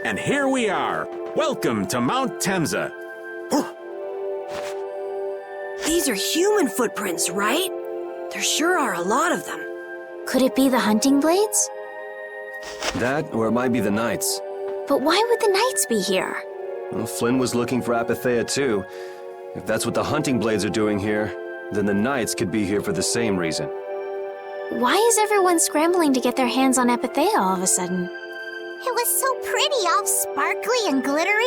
And here we are. Welcome to Mount Temza. These are human footprints, right? There sure are a lot of them. Could it be the hunting blades? That, or it might be the Knights. But why would the Knights be here? Well, Flynn was looking for Apatheia too. If that's what the hunting blades are doing here, then the Knights could be here for the same reason. Why is everyone scrambling to get their hands on Apatheia all of a sudden? It was so pretty, all sparkly and glittery.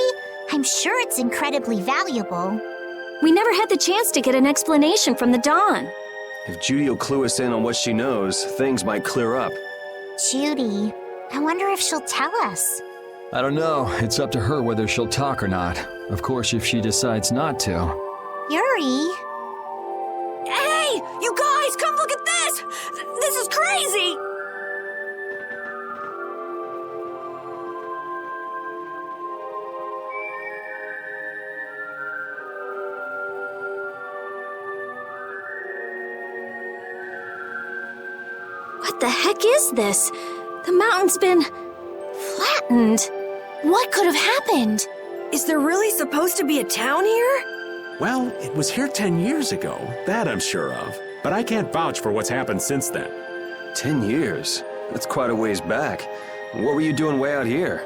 I'm sure it's incredibly valuable. We never had the chance to get an explanation from the Dawn. If Judy will clue us in on what she knows, things might clear up. Judy, I wonder if she'll tell us. I don't know. It's up to her whether she'll talk or not. Of course, if she decides not to. Yuri? Hey! You guys, come look at this! This is crazy! What the heck is this? The mountain's been flattened. What could have happened? Is there really supposed to be a town here? Well, it was here 10 years ago. That I'm sure of. But I can't vouch for what's happened since then. 10 years? That's quite a ways back. What were you doing way out here?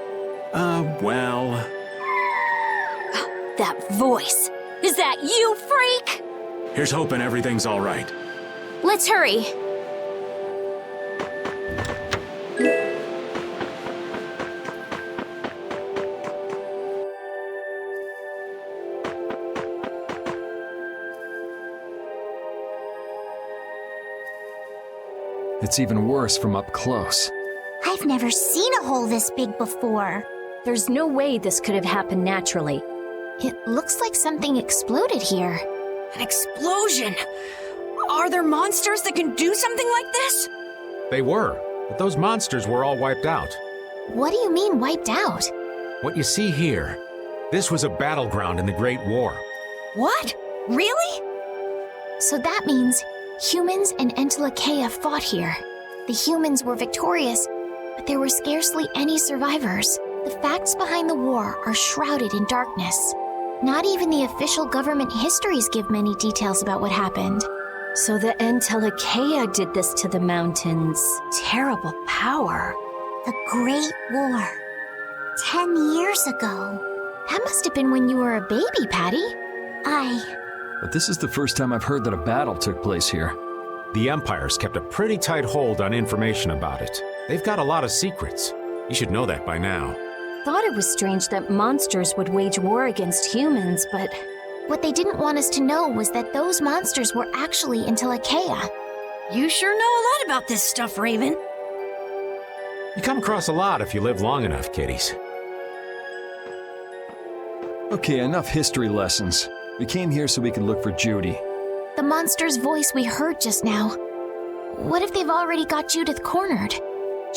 Well... That voice. Is that you, freak? Here's hoping everything's all right. Let's hurry. It's even worse from up close. I've never seen a hole this big before. There's no way this could have happened naturally. It looks like something exploded here. An explosion! Are there monsters that can do something like this? They were, but those monsters were all wiped out. What do you mean, wiped out? What you see here, this was a battleground in the Great War. What? Really? So that means humans and Entelekea fought here. The humans were victorious, but there were scarcely any survivors. The facts behind the war are shrouded in darkness. Not even the official government histories give many details about what happened. So the Entelekea did this to the mountains. Terrible power. The Great War. 10 years ago. That must have been when you were a baby, Patty. But this is the first time I've heard that a battle took place here. The Empire's kept a pretty tight hold on information about it. They've got a lot of secrets. You should know that by now. Thought it was strange that monsters would wage war against humans, but... What they didn't want us to know was that those monsters were actually Entelekea. You sure know a lot about this stuff, Raven. You come across a lot if you live long enough, kiddies. Okay, enough history lessons. We came here so we could look for Judy. The monster's voice we heard just now. What if they've already got Judith cornered?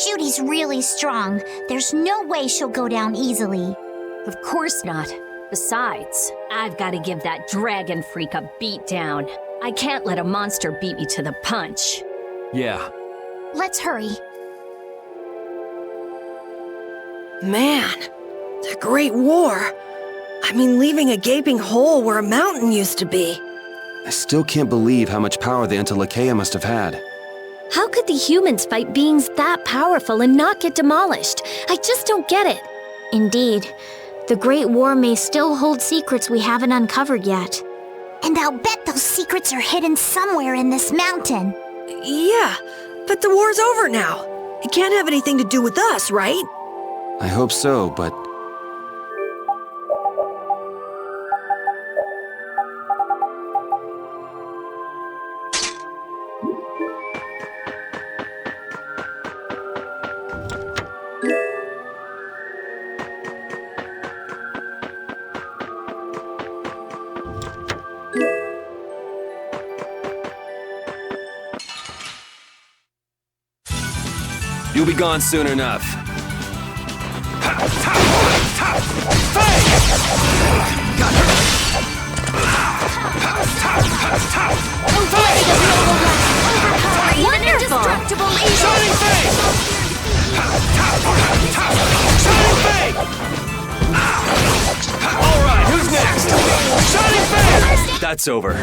Judy's really strong. There's no way she'll go down easily. Of course not. Besides, I've got to give that dragon freak a beat down. I can't let a monster beat me to the punch. Yeah. Let's hurry. Man, the Great War. I mean, leaving a gaping hole where a mountain used to be. I still can't believe how much power the Entelekea must have had. How could the humans fight beings that powerful and not get demolished? I just don't get it. Indeed. The Great War may still hold secrets we haven't uncovered yet. And I'll bet those secrets are hidden somewhere in this mountain. Yeah, but the war's over now. It can't have anything to do with us, right? I hope so, but... You'll be gone soon enough. Indestructible evil! Shining Fang! Shining Fang! that's over.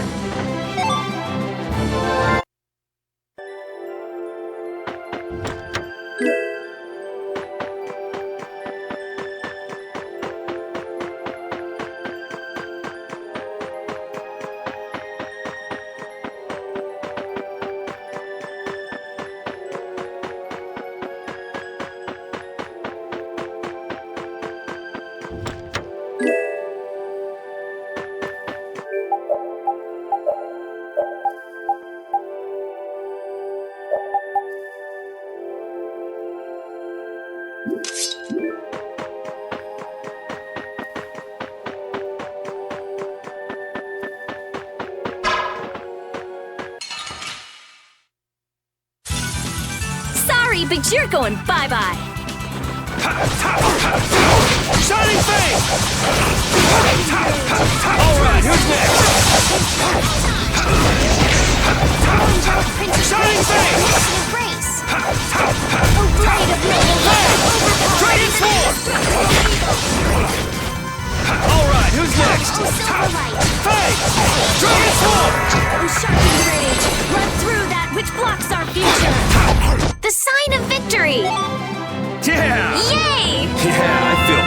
Sorry, but you're going bye-bye. Shining Fang! Alright, who's next? Shining Fang! Embrace! A blade of Dragon Sword! Alright, who's next? Silverlight! Fang! Dragon Sword! shocking rage! Run through that which blocks our future! The sign of victory! Yeah! Yay! Yeah, I feel...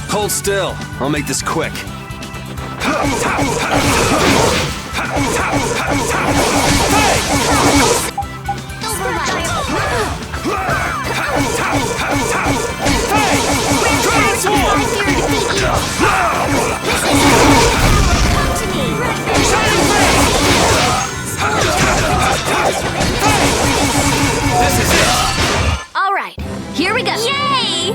Hold still. I'll make this quick. This is it. All right, here we go. Yay!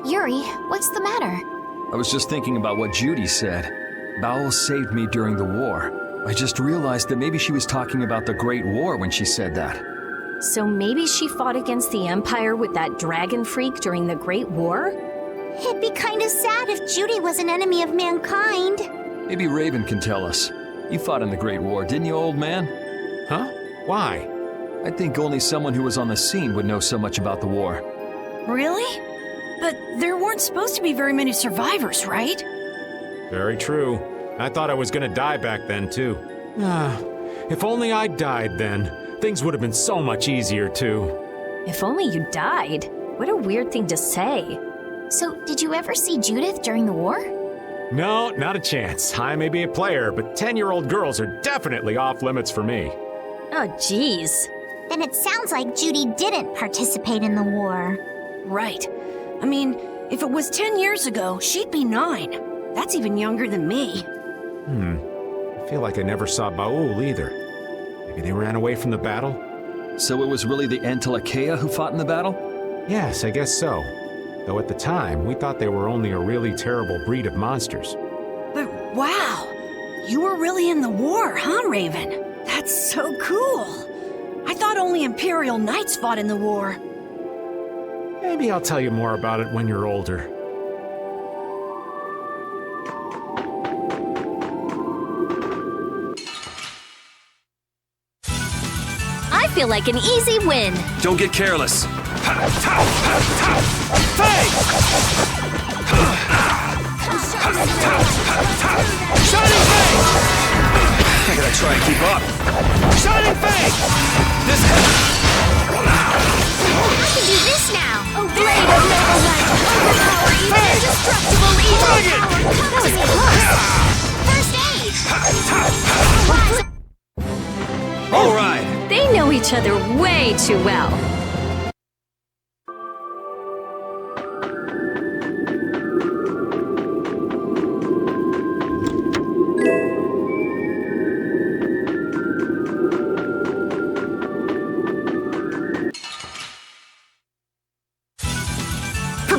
Yuri, what's the matter? I was just thinking about what Judy said. Baul saved me during the war. I just realized that maybe she was talking about the Great War when she said that. So maybe she fought against the Empire with that dragon freak during the Great War? It'd be kind of sad if Judy was an enemy of mankind. Maybe Raven can tell us. You fought in the Great War, didn't you, old man? Huh? Why? I think only someone who was on the scene would know so much about the war. Really? But there weren't supposed to be very many survivors, right? Very true. I thought I was gonna die back then, too. If only I died then. Things would have been so much easier, too. If only you died. What a weird thing to say. So, did you ever see Judith during the war? No, not a chance. I may be a player, but 10-year-old girls are definitely off limits for me. Oh, jeez. Then it sounds like Judy didn't participate in the war. Right. I mean, if it was 10 years ago, she'd be 9. That's even younger than me. I feel like I never saw Baul either. Maybe they ran away from the battle? So it was really the Entelakea who fought in the battle? Yes, I guess so. Though at the time, we thought they were only a really terrible breed of monsters. But wow, you were really in the war, huh, Raven? That's so cool. I thought only Imperial Knights fought in the war. Maybe I'll tell you more about it when you're older. I feel like an easy win. Don't get careless. Shining Fang! I gotta try and keep up. Shining Fang! This I can do this now! Oh, blade of noble light! Overpower even indestructible evil power! That was close! First aid! All right. They know each other way too well.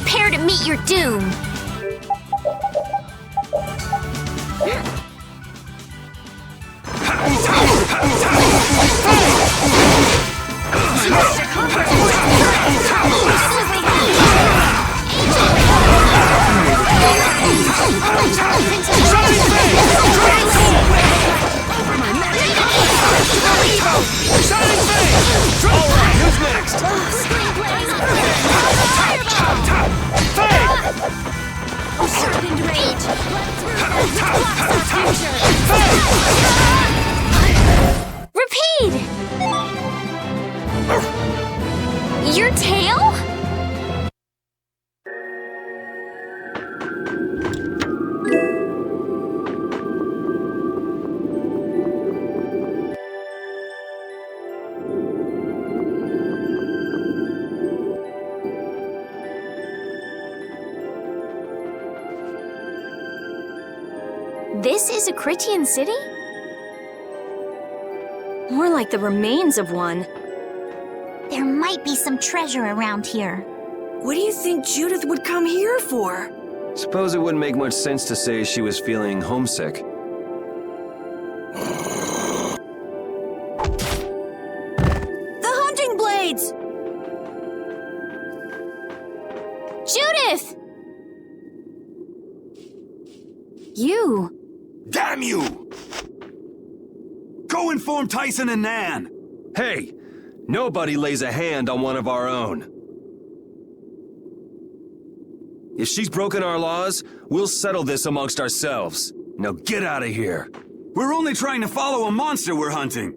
Prepare to meet your doom. Alright, who's next? Repeat! Your tail? This is a Critian city? More like the remains of one. There might be some treasure around here. What do you think Judith would come here for? Suppose it wouldn't make much sense to say she was feeling homesick. The hunting blades! Judith! You. Damn you! Go inform Tyson and Nan! Hey! Nobody lays a hand on one of our own. If she's broken our laws, we'll settle this amongst ourselves. Now get out of here. We're only trying to follow a monster we're hunting.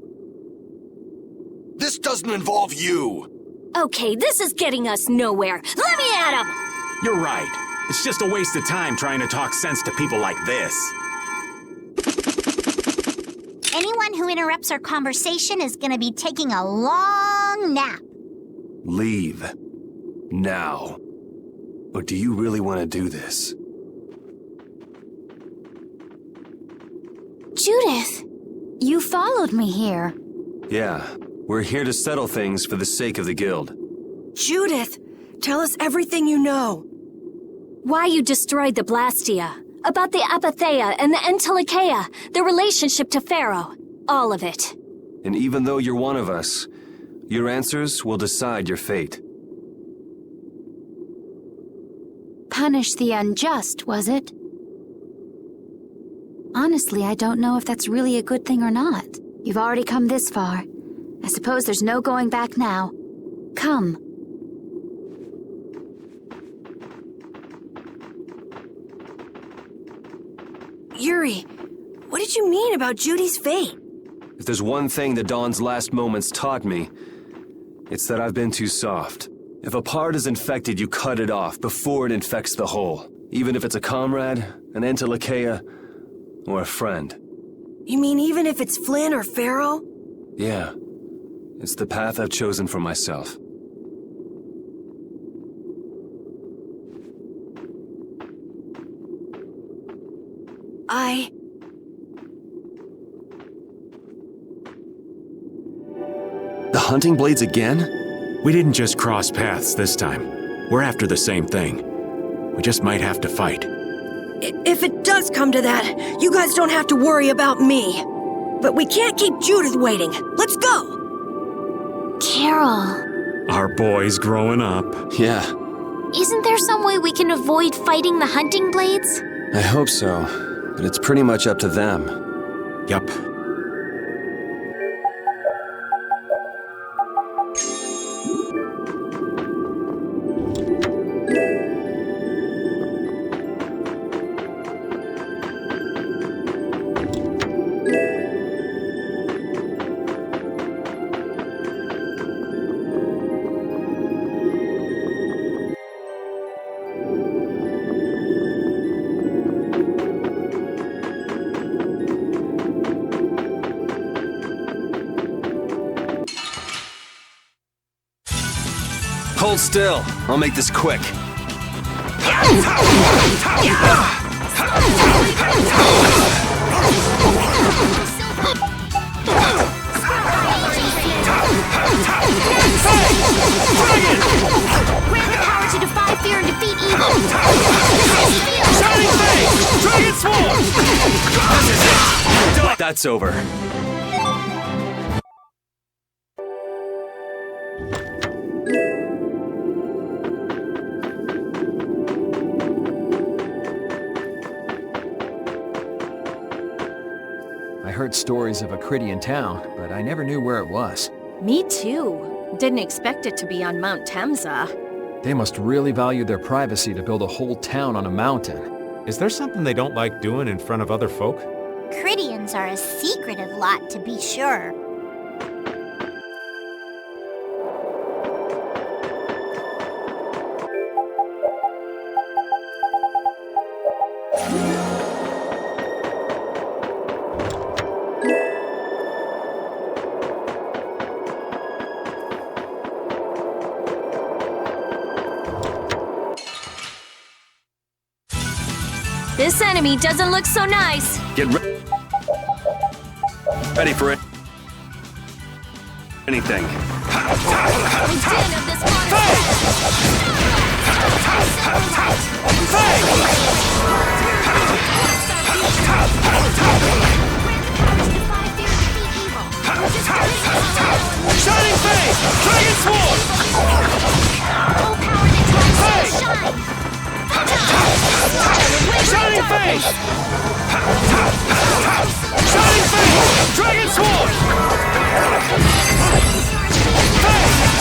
This doesn't involve you. Okay, this is getting us nowhere. Let me at him! You're right. It's just a waste of time trying to talk sense to people like this. Anyone who interrupts our conversation is gonna be taking a long nap. Leave. Now. Or do you really want to do this? Judith! You followed me here. Yeah, we're here to settle things for the sake of the guild. Judith, tell us everything you know. Why you destroyed the Blastia. About the Apatheia and the Entelikeia. Their relationship to Pharaoh. All of it. And even though you're one of us, your answers will decide your fate. Punish the unjust, was it? Honestly, I don't know if that's really a good thing or not. You've already come this far. I suppose there's no going back now. Come. Yuri, what did you mean about Judy's fate? If there's one thing the Dawn's last moments taught me, it's that I've been too soft. If a part is infected, you cut it off before it infects the whole. Even if it's a comrade, an Entelikeia, or a friend. You mean even if it's Flynn or Pharaoh? Yeah. It's the path I've chosen for myself. The hunting blades again? We didn't just cross paths this time. We're after the same thing. We just might have to fight. If it does come to that, you guys don't have to worry about me. But we can't keep Judith waiting. Let's go! Carol. Our boy's growing up. Yeah. Isn't there some way we can avoid fighting the hunting blades? I hope so, but it's pretty much up to them. Yup. Hold still. I'll make this quick. Grant the power to defy fear and defeat That's over. I heard stories of a Krydian town, but I never knew where it was. Me too. Didn't expect it to be on Mount Temza. They must really value their privacy to build a whole town on a mountain. Is there something they don't like doing in front of other folk? Krydians are a secretive lot, to be sure. This enemy doesn't look so nice. Get ready for it. Anything. The din of this monster. Shining Face! Dragon Sword! Shining Face! Shining Face! Dragon Sword!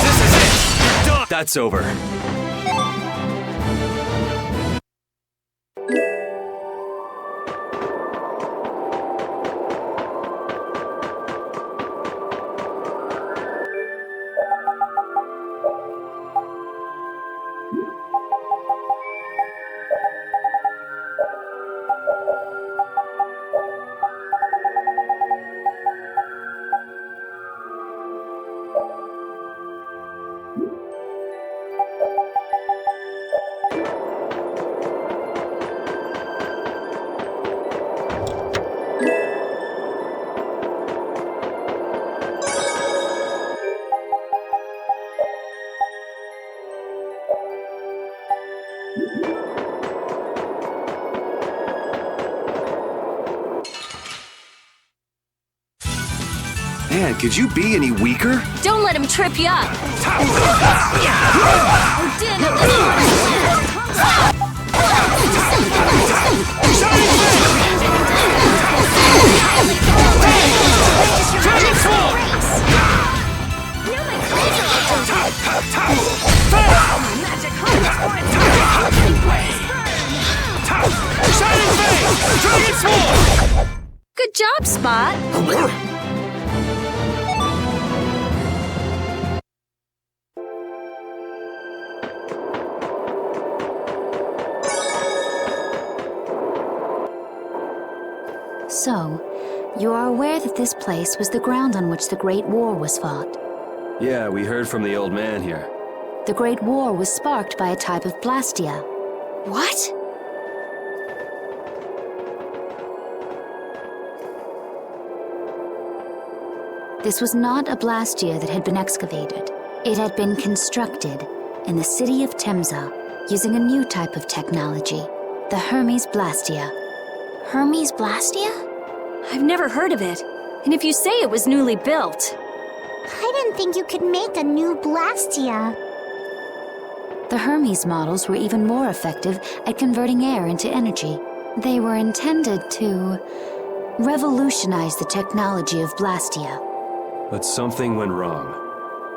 This is it! Done! That's over. Man, could you be any weaker? Don't let him trip you up. Din of Good job, Spot. So, you are aware that this place was the ground on which the Great War was fought. Yeah, we heard from the old man here. The Great War was sparked by a type of blastia. What? This was not a blastia that had been excavated. It had been constructed in the city of Temza using a new type of technology, the Hermes Blastia. Hermes Blastia? I've never heard of it. And if you say it was newly built... I didn't think you could make a new Blastia. The Hermes models were even more effective at converting air into energy. They were intended to revolutionize the technology of Blastia. But something went wrong.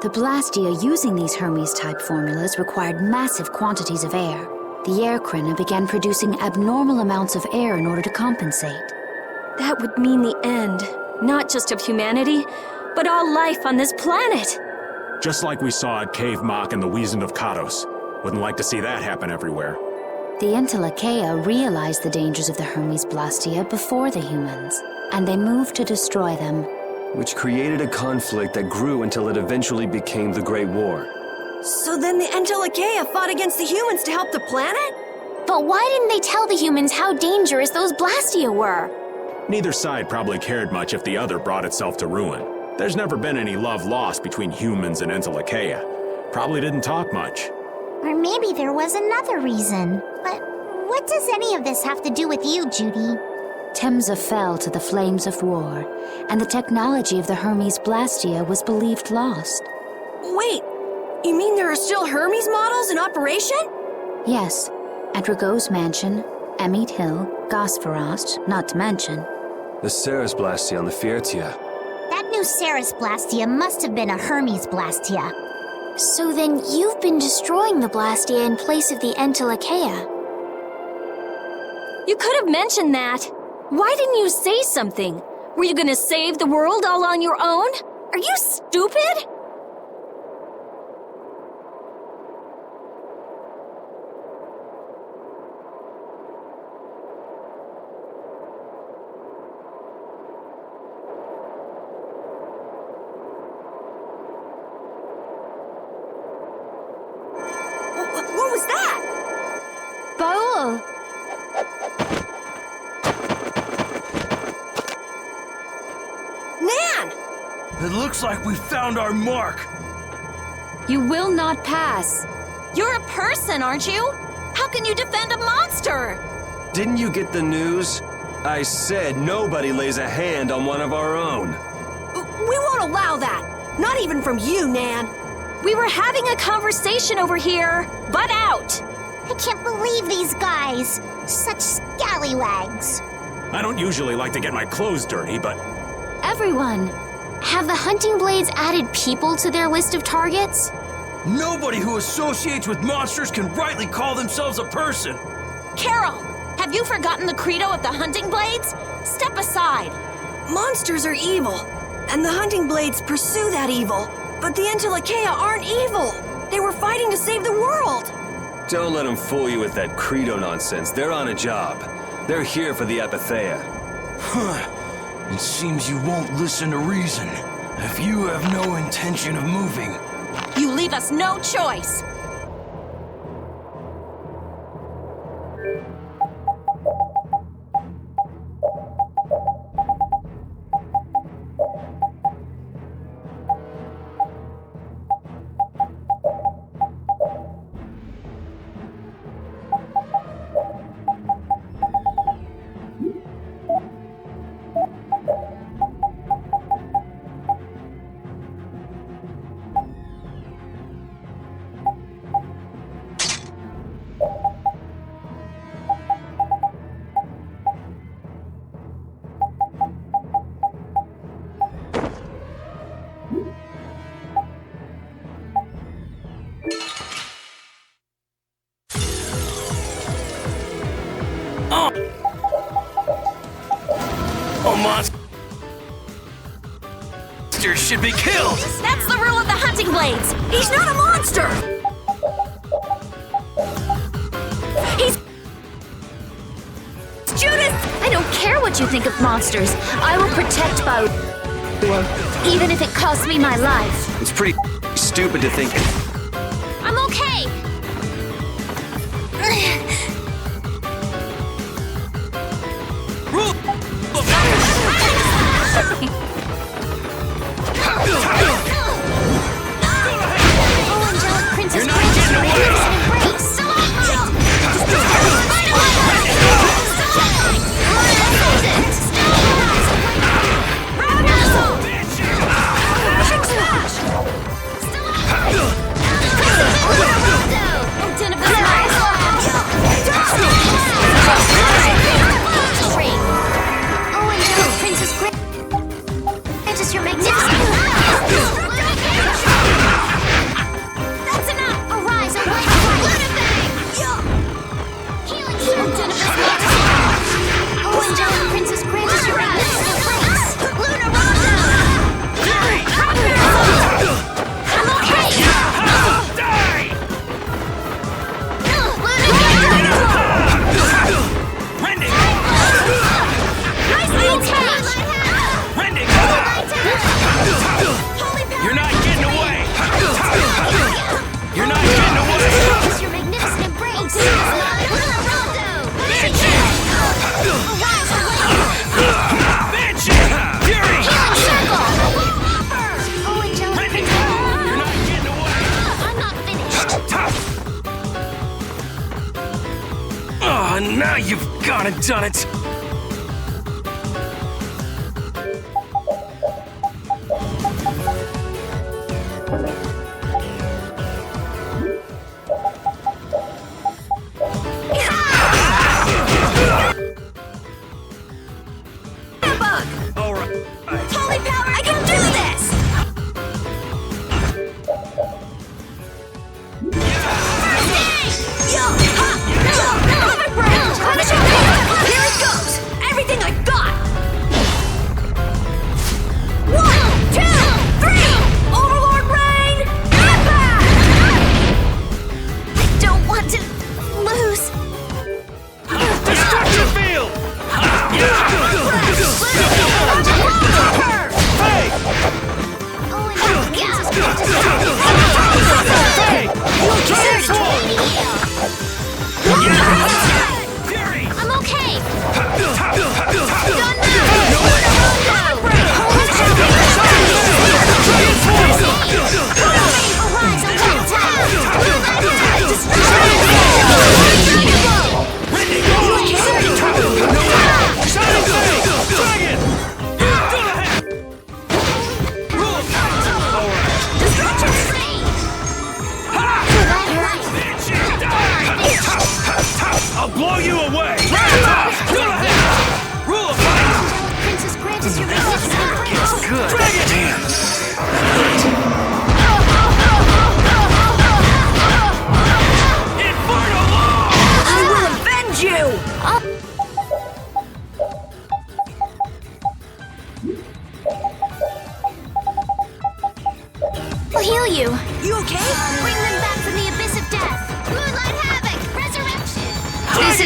The Blastia using these Hermes-type formulas required massive quantities of air. The Airkrina began producing abnormal amounts of air in order to compensate. That would mean the end, not just of humanity, but all life on this planet. Just like we saw at Cave Mach and the Wiesen of Kados. Wouldn't like to see that happen everywhere. The Entelekea realized the dangers of the Hermes Blastia before the humans, and they moved to destroy them. Which created a conflict that grew until it eventually became the Great War. So then the Entelekea fought against the humans to help the planet? But why didn't they tell the humans how dangerous those Blastia were? Neither side probably cared much if the other brought itself to ruin. There's never been any love lost between humans and Entelekea. Probably didn't talk much. Or maybe there was another reason. But what does any of this have to do with you, Judy? Temza fell to the flames of war, and the technology of the Hermes Blastia was believed lost. Wait, you mean there are still Hermes models in operation? Yes, at Rago's mansion, Emmead Hill, Gosferost, not to mention. The Ceres Blastia on the Fiertia. That new Ceres Blastia must have been a Hermes Blastia. So then you've been destroying the Blastia in place of the Entelekea. You could have mentioned that. Why didn't you say something? Were you gonna save the world all on your own? Are you stupid? What was that? Baul! Nan! It looks like we found our mark. You will not pass. You're a person, aren't you? How can you defend a monster? Didn't you get the news? I said nobody lays a hand on one of our own. We won't allow that. Not even from you, Nan. We were having a conversation over here. Butt out! I can't believe these guys. Such scallywags. I don't usually like to get my clothes dirty, but Everyone, have the hunting blades added people to their list of targets? Nobody who associates with monsters can rightly call themselves a person. Carol, have you forgotten the credo of the hunting blades? Step aside. Monsters are evil, and the hunting blades pursue that evil. But the Entelekea aren't evil. They were fighting to save the world. Don't let them fool you with that credo nonsense. They're on a job. They're here for the Apatheia. It seems you won't listen to reason. If you have no intention of moving, You leave us no choice. monsters should be killed! That's the rule of the hunting blades! He's not a monster! He's... Judith! I don't care what you think of monsters. I will protect Baul, even if it costs me my life. It's pretty stupid to think. I'm okay! You're not getting away! Now you've gone and done it!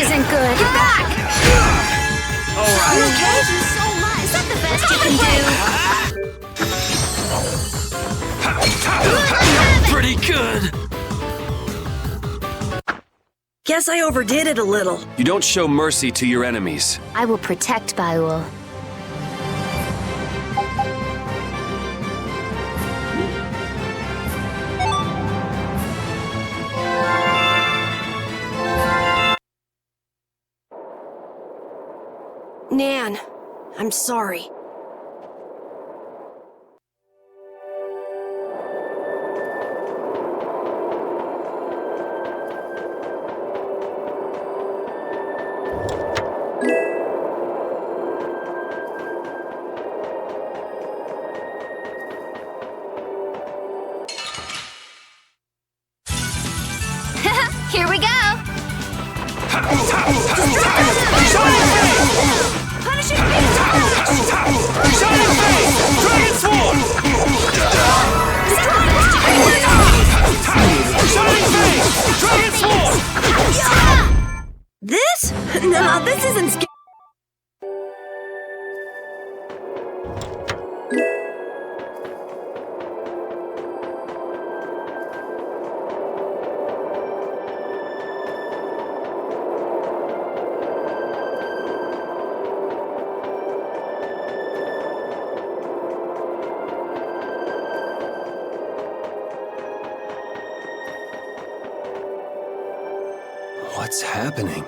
isn't good. Get back! Are you okay? Thank you so much. Is that the best you can do? Pretty good. Guess I overdid it a little. You don't show mercy to your enemies. I will protect Baul. Nan, I'm sorry. Here we go. This? No, this isn't scary. What's happening?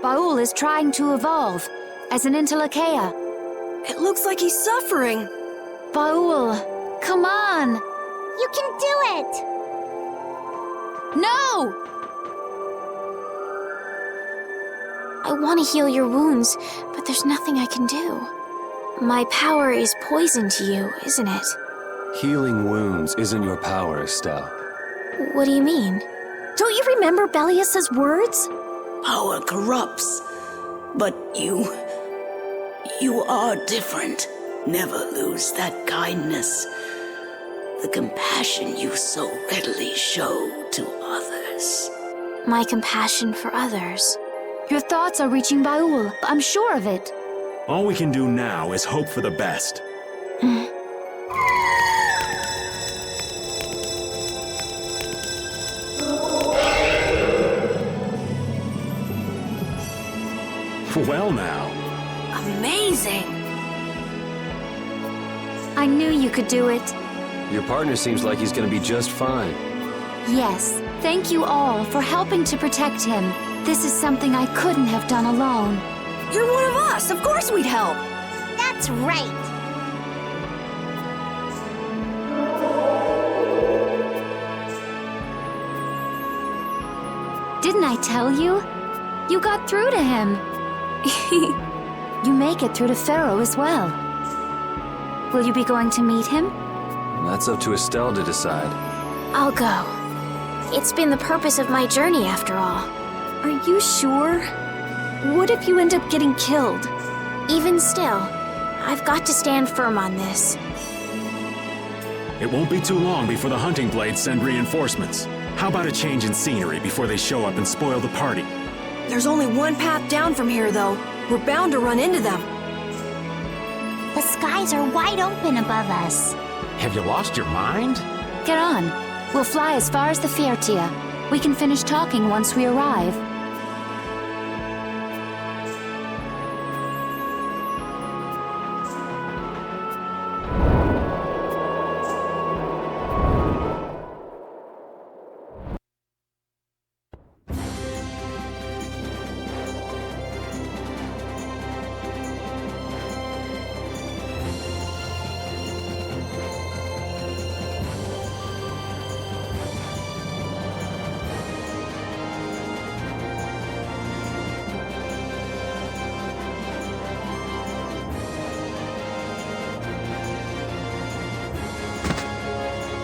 Baul is trying to evolve as an Entelekea. It looks like he's suffering. Baul, come on! You can do it! No! I want to heal your wounds, but there's nothing I can do. My power is poison to you, isn't it? Healing wounds isn't your power, Estelle. What do you mean? Don't you remember Bellius's words? Power corrupts, but you are different. Never lose that kindness, the compassion you so readily show to others. My compassion for others. Your thoughts are reaching Baul, I'm sure of it. All we can do now is hope for the best. Well now. Amazing. I knew you could do it. Your partner seems like he's gonna be just fine. Yes, thank you all for helping to protect him. This is something I couldn't have done alone. You're one of us. Of course we'd help. That's right. Didn't I tell you? You got through to him. You make it through to Pharaoh as well. Will you be going to meet him? That's up to Estelle to decide. I'll go. It's been the purpose of my journey after all. Are you sure? What if you end up getting killed? Even still, I've got to stand firm on this. It won't be too long before the hunting blades send reinforcements. How about a change in scenery before they show up and spoil the party? There's only one path down from here, though. We're bound to run into them. The skies are wide open above us. Have you lost your mind? Get on. We'll fly as far as the Fiertia. We can finish talking once we arrive.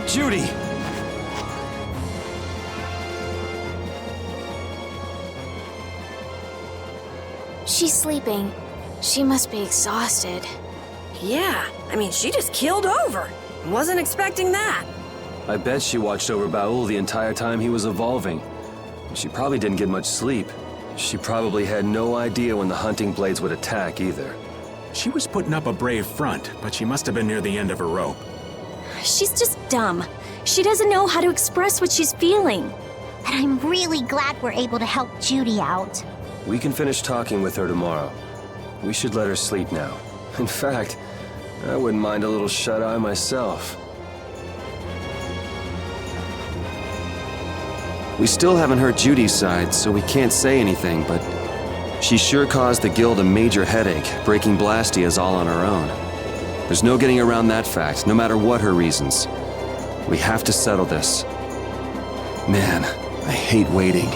Judy! She's sleeping. She must be exhausted. Yeah, I mean, she just keeled over. Wasn't expecting that. I bet she watched over Baul the entire time he was evolving. She probably didn't get much sleep. She probably had no idea when the hunting blades would attack either. She was putting up a brave front, but she must have been near the end of her rope. She's just dumb. She doesn't know how to express what she's feeling. But I'm really glad we're able to help Judy out. We can finish talking with her tomorrow. We should let her sleep now. In fact, I wouldn't mind a little shut-eye myself. We still haven't heard Judy's side, so we can't say anything, but she sure caused the guild a major headache, breaking Blastias all on her own. There's no getting around that fact, no matter what her reasons. We have to settle this. Man, I hate waiting.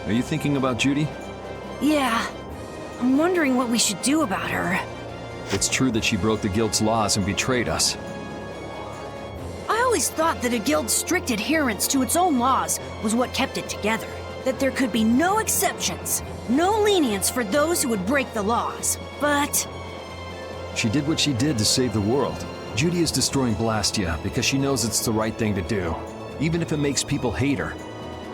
Are you thinking about Judy? Yeah. I'm wondering what we should do about her. It's true that she broke the guild's laws and betrayed us. I always thought that a guild's strict adherence to its own laws was what kept it together. That there could be no exceptions, no lenience for those who would break the laws. But She did what she did to save the world. Judy is destroying Blastia because she knows it's the right thing to do, even if it makes people hate her.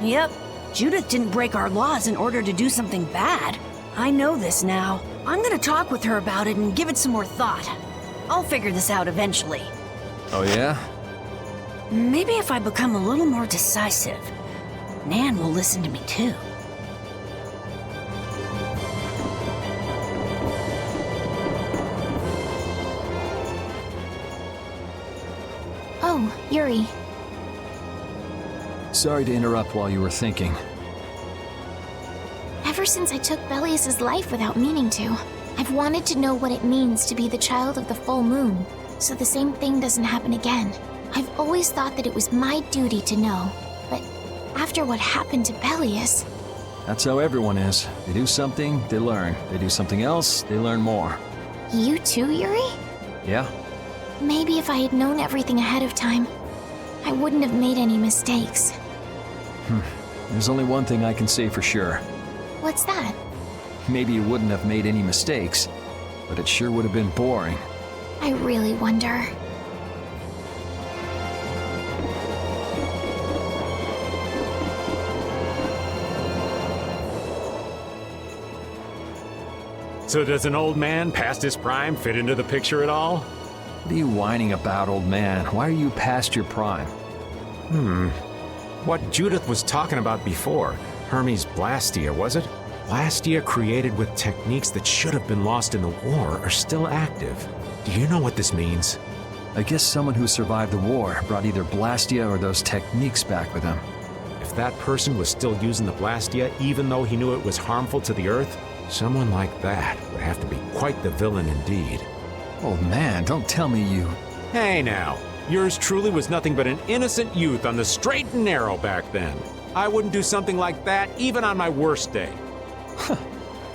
Yep, Judith didn't break our laws in order to do something bad. I know this now. I'm gonna talk with her about it and give it some more thought. I'll figure this out eventually. Oh yeah? Maybe if I become a little more decisive, Nan will listen to me too. Oh, Yuri. Sorry to interrupt while you were thinking. Ever since I took Belius's life without meaning to, I've wanted to know what it means to be the child of the full moon, so the same thing doesn't happen again. I've always thought that it was my duty to know, but after what happened to Belius... That's how everyone is. They do something, they learn. They do something else, they learn more. You too, Yuri? Yeah? Maybe if I had known everything ahead of time, I wouldn't have made any mistakes. There's only one thing I can say for sure. What's that? Maybe you wouldn't have made any mistakes, but it sure would have been boring. I really wonder. So does an old man past his prime fit into the picture at all? What are you whining about, old man? Why are you past your prime? What Judith was talking about before, Hermes Blastia, was it? Blastia created with techniques that should have been lost in the war are still active. Do you know what this means? I guess someone who survived the war brought either Blastia or those techniques back with him. If that person was still using the Blastia, even though he knew it was harmful to the Earth, someone like that would have to be quite the villain indeed. Old man, don't tell me you... Hey now, yours truly was nothing but an innocent youth on the straight and narrow back then. I wouldn't do something like that even on my worst day.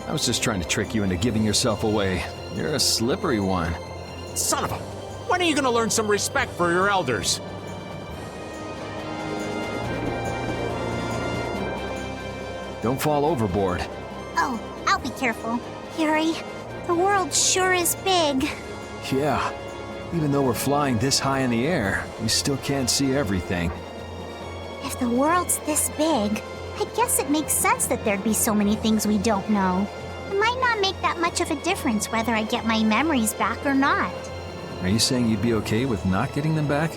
I was just trying to trick you into giving yourself away. You're a slippery one. Son of a... When are you gonna learn some respect for your elders? Don't fall overboard. Oh, I'll be careful. Yuri, the world sure is big. Yeah. Even though we're flying this high in the air, we still can't see everything. If the world's this big, I guess it makes sense that there'd be so many things we don't know. It might not make that much of a difference whether I get my memories back or not. Are you saying you'd be okay with not getting them back?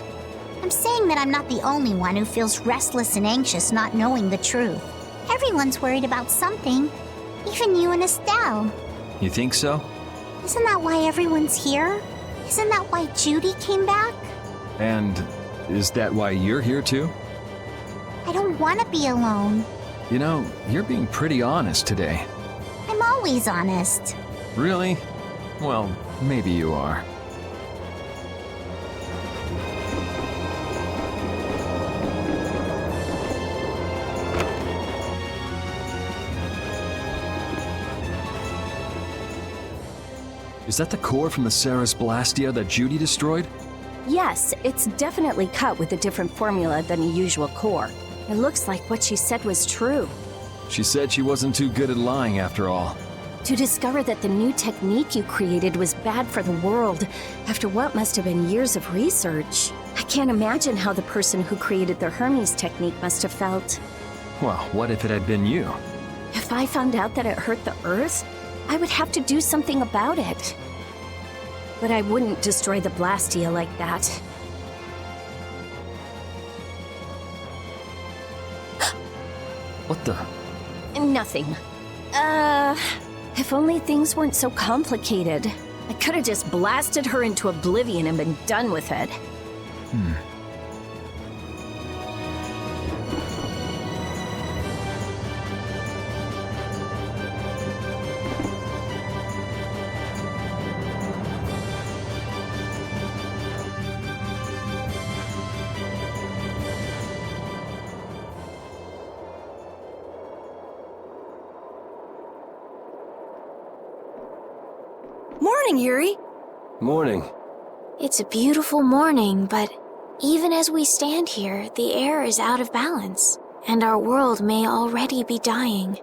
I'm saying that I'm not the only one who feels restless and anxious not knowing the truth. Everyone's worried about something. Even you and Estelle. You think so? Isn't that why everyone's here? Isn't that why Judy came back? And is that why you're here too? I don't want to be alone. You know, you're being pretty honest today. I'm always honest. Really? Well, maybe you are. Is that the core from the Ceres Blastia that Judy destroyed? Yes, it's definitely cut with a different formula than a usual core. It looks like what she said was true. She said she wasn't too good at lying after all. To discover that the new technique you created was bad for the world, after what must have been years of research. I can't imagine how the person who created the Hermes technique must have felt. Well, what if it had been you? If I found out that it hurt the Earth, I would have to do something about it. But I wouldn't destroy the Blastia like that. What the? Nothing. If only things weren't so complicated. I could have just blasted her into oblivion and been done with it. Morning, Yuri. Morning. It's a beautiful morning, but even as we stand here, the air is out of balance, and our world may already be dying.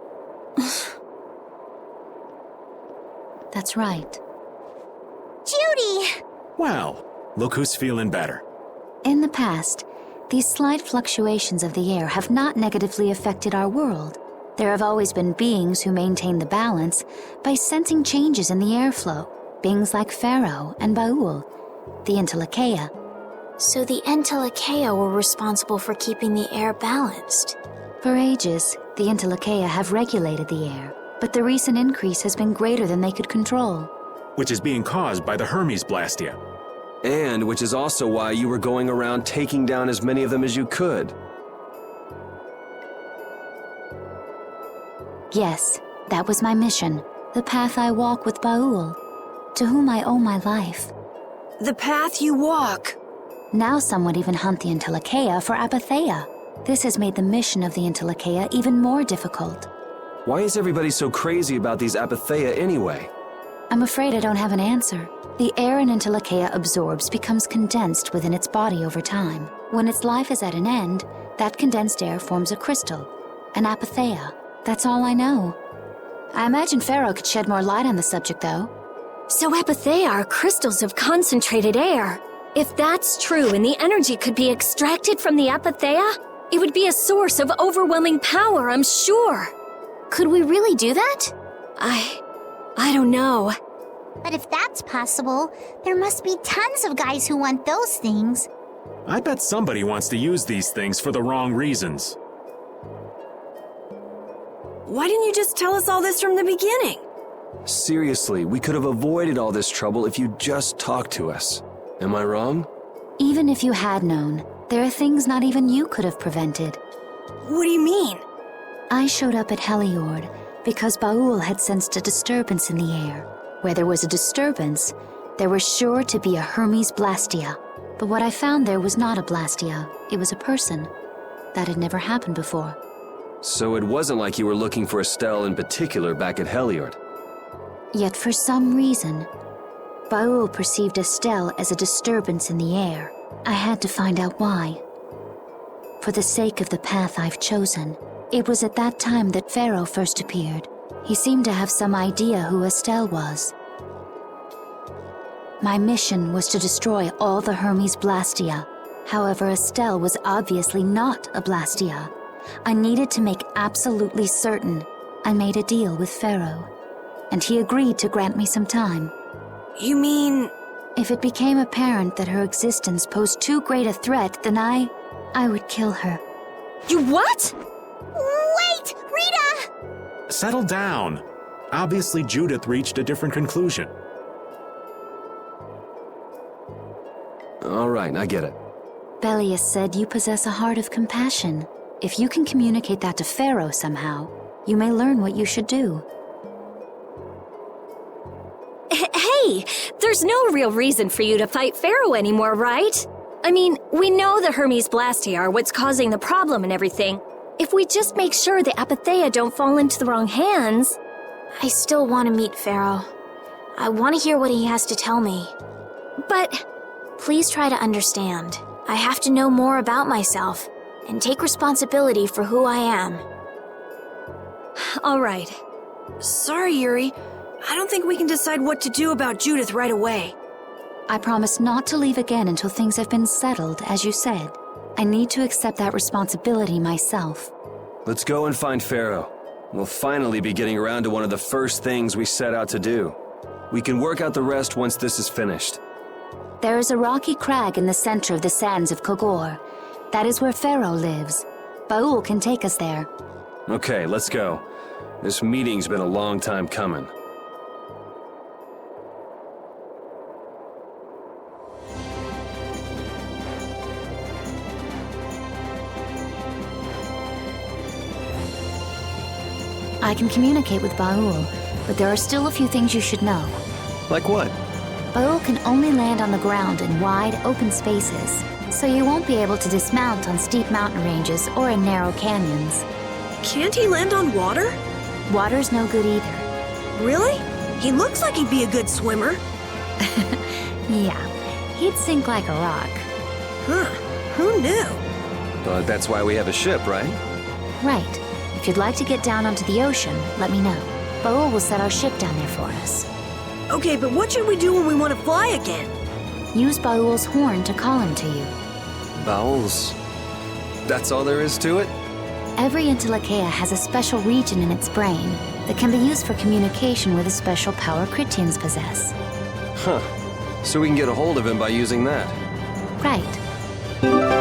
That's right. Judy! Well, look who's feeling better. In the past, these slight fluctuations of the air have not negatively affected our world. There have always been beings who maintain the balance by sensing changes in the airflow, beings like Pharaoh and Baul, the Entelekea. So the Entelekea were responsible for keeping the air balanced. For ages, the Entelekea have regulated the air, but the recent increase has been greater than they could control. Which is being caused by the Hermes Blastia. And which is also why you were going around taking down as many of them as you could. Yes, that was my mission, the path I walk with Baul, to whom I owe my life. The path you walk. Now some would even hunt the Entelekea for Apatheia. This has made the mission of the Entelekea even more difficult. Why is everybody so crazy about these Apatheia anyway? I'm afraid I don't have an answer. The air an Entelekea absorbs becomes condensed within its body over time. When its life is at an end, that condensed air forms a crystal, an Apatheia. That's all I know. I imagine Pharaoh could shed more light on the subject, though. So Apatheia are crystals of concentrated air. If that's true and the energy could be extracted from the Apatheia, it would be a source of overwhelming power, I'm sure. Could we really do that? I don't know. But if that's possible, there must be tons of guys who want those things. I bet somebody wants to use these things for the wrong reasons. Why didn't you just tell us all this from the beginning? Seriously, we could have avoided all this trouble if you'd just talked to us. Am I wrong? Even if you had known, there are things not even you could have prevented. What do you mean? I showed up at Heliord because Baul had sensed a disturbance in the air. Where there was a disturbance, there was sure to be a Hermes Blastia. But what I found there was not a Blastia, it was a person. That had never happened before. So it wasn't like you were looking for Estelle in particular back at Heliord. Yet for some reason, Baul perceived Estelle as a disturbance in the air. I had to find out why. For the sake of the path I've chosen, it was at that time that Pharaoh first appeared. He seemed to have some idea who Estelle was. My mission was to destroy all the Hermes Blastia. However, Estelle was obviously not a Blastia. I needed to make absolutely certain. I made a deal with Pharaoh, and he agreed to grant me some time. You mean... If it became apparent that her existence posed too great a threat, then I would kill her. You what? Wait! Rita! Settle down. Obviously, Judith reached a different conclusion. All right, I get it. Belius said you possess a heart of compassion. If you can communicate that to Pharaoh somehow, you may learn what you should do. Hey, there's no real reason for you to fight Pharaoh anymore, right? I mean, we know the Hermes Blastia are what's causing the problem and everything. If we just make sure the Apatheia don't fall into the wrong hands... I still want to meet Pharaoh. I want to hear what he has to tell me. But... Please try to understand. I have to know more about myself and take responsibility for who I am. All right. Sorry, Yuri. I don't think we can decide what to do about Judith right away. I promise not to leave again until things have been settled, as you said. I need to accept that responsibility myself. Let's go and find Pharaoh. We'll finally be getting around to one of the first things we set out to do. We can work out the rest once this is finished. There is a rocky crag in the center of the Sands of Kogorh. That is where Pharaoh lives. Baul can take us there. Okay, let's go. This meeting's been a long time coming. I can communicate with Baul, but there are still a few things you should know. Like what? Baul can only land on the ground in wide, open spaces, so you won't be able to dismount on steep mountain ranges or in narrow canyons. Can't he land on water? Water's no good either. Really? He looks like he'd be a good swimmer. Yeah, he'd sink like a rock. Huh, who knew? But that's why we have a ship, right? Right. If you'd like to get down onto the ocean, let me know. Baul will set our ship down there for us. Okay, but what should we do when we want to fly again? Use Baul's horn to call him to you. Bowels. That's all there is to it? Every Entelekea has a special region in its brain that can be used for communication with a special power Critians possess. Huh. So we can get a hold of him by using that. Right.